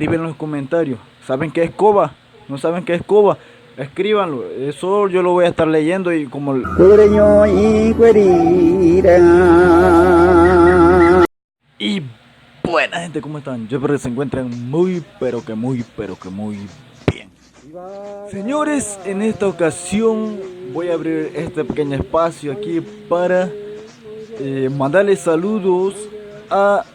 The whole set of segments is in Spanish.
Escriben en los comentarios. ¿Saben qué es coba? ¿No saben qué es coba? Escríbanlo. Eso yo lo voy a estar leyendo y como... Y buena gente, ¿cómo están? Yo espero que se encuentren muy, pero que muy bien. Señores, en esta ocasión voy a abrir este pequeño espacio aquí para mandarles saludos a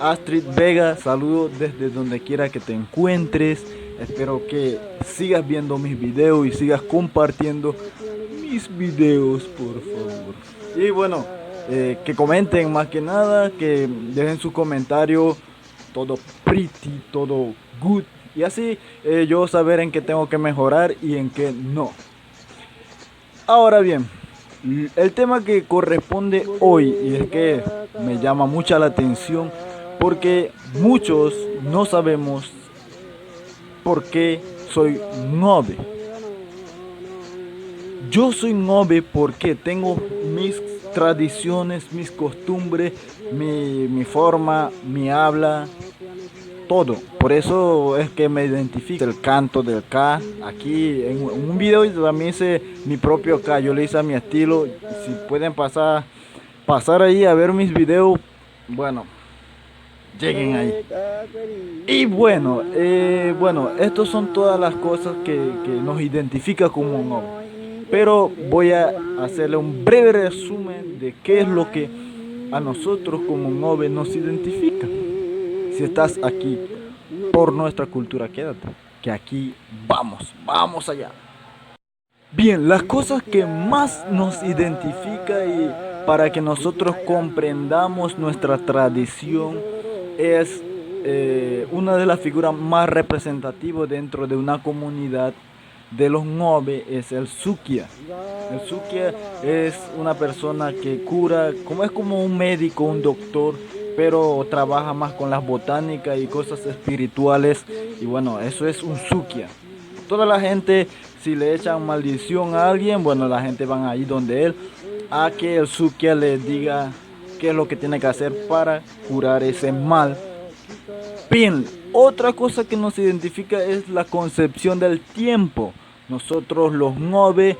Astrid Vega. Saludos desde donde quiera que te encuentres. Espero que sigas viendo mis videos y sigas compartiendo mis videos, por favor. Y bueno, que comenten más que nada, que dejen su comentario, todo pretty, todo good. Y así yo saber en qué tengo que mejorar y en qué no. Ahora bien, el tema que corresponde hoy, y es que me llama mucha la atención, porque muchos no sabemos por qué soy nobe. Yo soy nobe porque tengo mis tradiciones, mis costumbres, mi forma, mi habla, todo. Por eso es que me identifico el canto del K. Aquí en un video también hice mi propio K. Yo le hice a mi estilo. Si pueden pasar ahí a ver mis videos, bueno, lleguen ahí. Y bueno, estos son todas las cosas que nos identifican como un nobe. Pero voy a hacerle un breve resumen de qué es lo que a nosotros como nobe nos identifica. Si estás aquí por nuestra cultura, quédate, que aquí vamos allá. Bien, las cosas que más nos identifica y para que nosotros comprendamos nuestra tradición es una de las figuras más representativas dentro de una comunidad de los nobe es el sukia. El sukia es una persona que cura, es como un médico, un doctor, pero trabaja más con las botánicas y cosas espirituales. Y bueno, eso es un sukia. Toda la gente, si le echan maldición a alguien, bueno, la gente van ahí donde él, a que el sukia le diga qué es lo que tiene que hacer para curar ese mal. Bien, otra cosa que nos identifica es la concepción del tiempo. Nosotros los nobe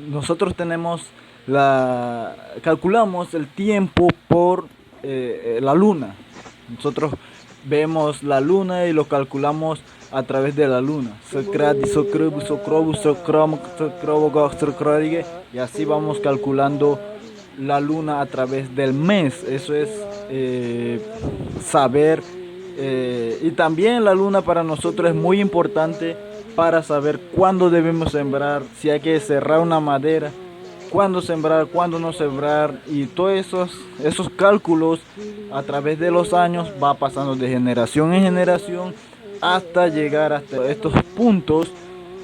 nosotros tenemos calculamos el tiempo por la luna. Nosotros vemos la luna y lo calculamos a través de la luna. Y así vamos calculando la luna a través del mes. Eso es saber. Y también la luna para nosotros es muy importante para saber cuándo debemos sembrar, si hay que cerrar una madera, cuándo sembrar, cuándo no sembrar, y todos esos cálculos a través de los años va pasando de generación en generación hasta llegar hasta estos puntos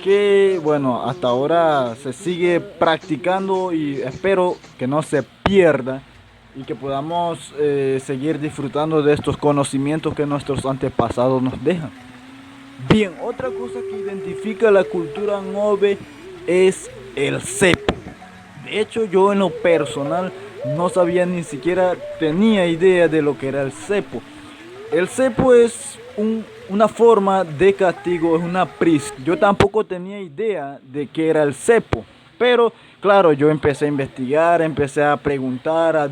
que bueno, hasta ahora se sigue practicando y espero que no se pierda y que podamos seguir disfrutando de estos conocimientos que nuestros antepasados nos dejan. Bien, otra cosa que identifica la cultura nobe es el cepo. De hecho, yo en lo personal no sabía, ni siquiera tenía idea de lo que era el cepo. El cepo es una forma de castigo, es una prisión. Yo tampoco tenía idea de qué era el cepo. Pero claro, yo empecé a investigar, empecé a preguntar, a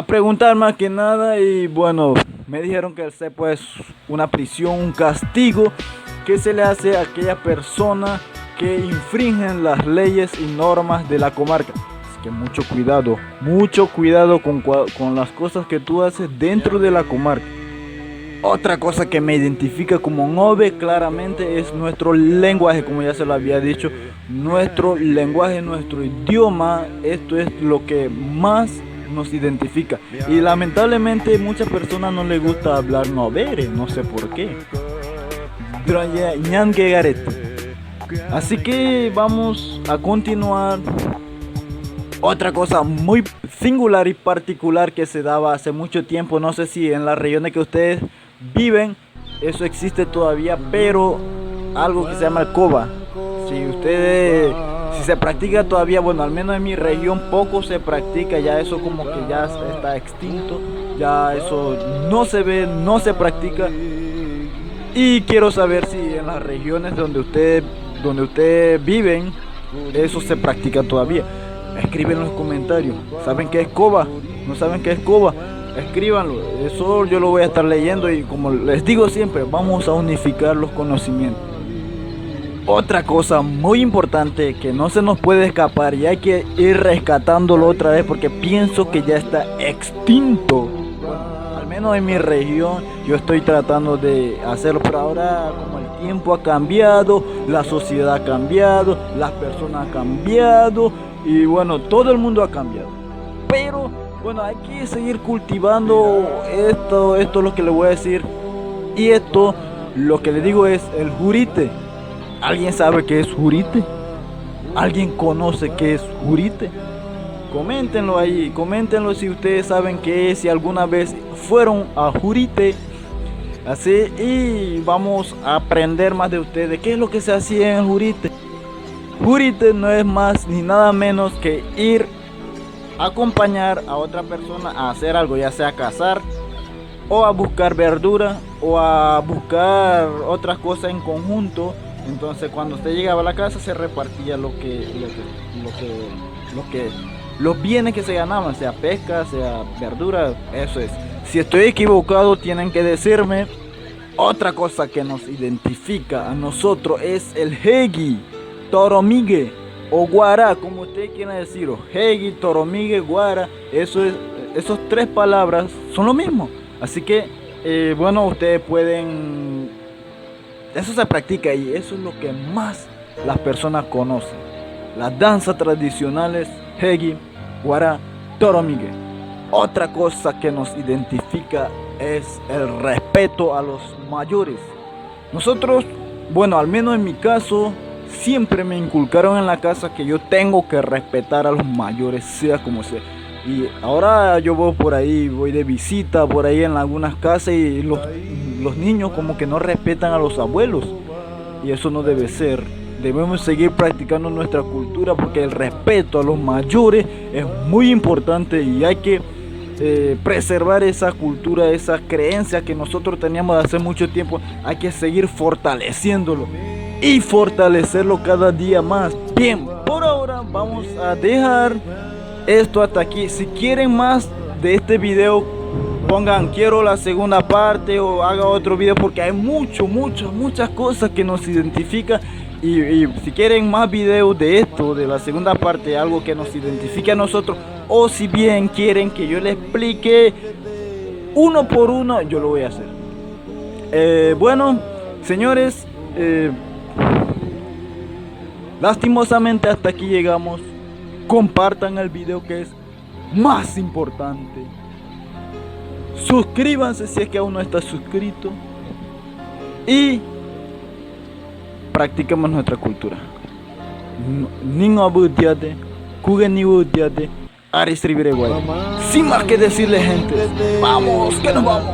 preguntar más que nada, y bueno, me dijeron que el cepo es una prisión, un castigo que se le hace a aquella persona que infringen las leyes y normas de la comarca. Así que mucho cuidado con las cosas que tú haces dentro de la comarca. Otra cosa que me identifica como nobe claramente es nuestro lenguaje, como ya se lo había dicho, nuestro lenguaje, nuestro idioma. Esto es lo que más nos identifica. Y lamentablemente muchas personas no les gusta hablar nobere, no sé por qué. Así que vamos a continuar. Otra cosa muy singular y particular que se daba hace mucho tiempo, no sé si en las regiones que ustedes viven eso existe todavía, pero algo que se llama el coba. Si se practica todavía, bueno, al menos en mi región poco se practica, ya eso como que ya está extinto, ya eso no se ve, no se practica. Y quiero saber si en las regiones donde ustedes viven, eso se practica todavía. Escriben en los comentarios. ¿Saben qué es coba? ¿No saben qué es coba? Escríbanlo. Eso yo lo voy a estar leyendo y como les digo siempre, vamos a unificar los conocimientos. Otra cosa muy importante que no se nos puede escapar y hay que ir rescatándolo otra vez porque pienso que ya está extinto. Al menos en mi región yo estoy tratando de hacerlo, pero ahora como el tiempo ha cambiado, la sociedad ha cambiado, las personas han cambiado y bueno, todo el mundo ha cambiado. Pero bueno, hay que seguir cultivando esto es lo que le voy a decir. Y esto, lo que le digo es el jurite. ¿Alguien sabe qué es jurite? ¿Alguien conoce qué es jurite? Coméntenlo ahí, coméntenlo si ustedes saben qué es, si alguna vez fueron a jurite. Así, y vamos a aprender más de ustedes. ¿Qué es lo que se hacía en el jurite? Jurite no es más ni nada menos que ir a acompañar a otra persona a hacer algo, ya sea a cazar o a buscar verdura o a buscar otras cosas en conjunto. Entonces cuando usted llegaba a la casa se repartía los bienes que se ganaban, sea pesca, sea verdura, eso es. Si estoy equivocado tienen que decirme. Otra cosa que nos identifica a nosotros es el hegi, toromigue o guara, como usted quiera decirlo. Hegi, toromigue, guara, esos tres palabras son lo mismo. Así que bueno, ustedes pueden. Eso se practica y eso es lo que más las personas conocen. Las danzas tradicionales, hegi, guara, toromigue. Otra cosa que nos identifica es el respeto a los mayores. Nosotros, bueno, al menos en mi caso, siempre me inculcaron en la casa que yo tengo que respetar a los mayores, sea como sea. Y ahora yo voy por ahí, voy de visita por ahí en algunas casas y los niños como que no respetan a los abuelos. Y eso no debe ser. Debemos seguir practicando nuestra cultura porque el respeto a los mayores es muy importante y hay que preservar esa cultura, esa creencia que nosotros teníamos de hace mucho tiempo. Hay que seguir fortaleciéndolo y fortalecerlo cada día más. Bien, por ahora vamos a dejar esto hasta aquí. Si quieren más de este video, pongan quiero la segunda parte o haga otro video porque hay muchas cosas que nos identifican. Y si quieren más videos de esto, de la segunda parte, algo que nos identifique a nosotros, o si bien quieren que yo les explique uno por uno, yo lo voy a hacer. Bueno, señores, lastimosamente hasta aquí llegamos. Compartan el video, que es más importante. Suscríbanse si es que aún no está suscrito. Y practiquemos nuestra cultura. Ningo abutiate, kugen ni abutiate, arisribireguay. Sin más que decirle, gente, vamos, que nos vamos.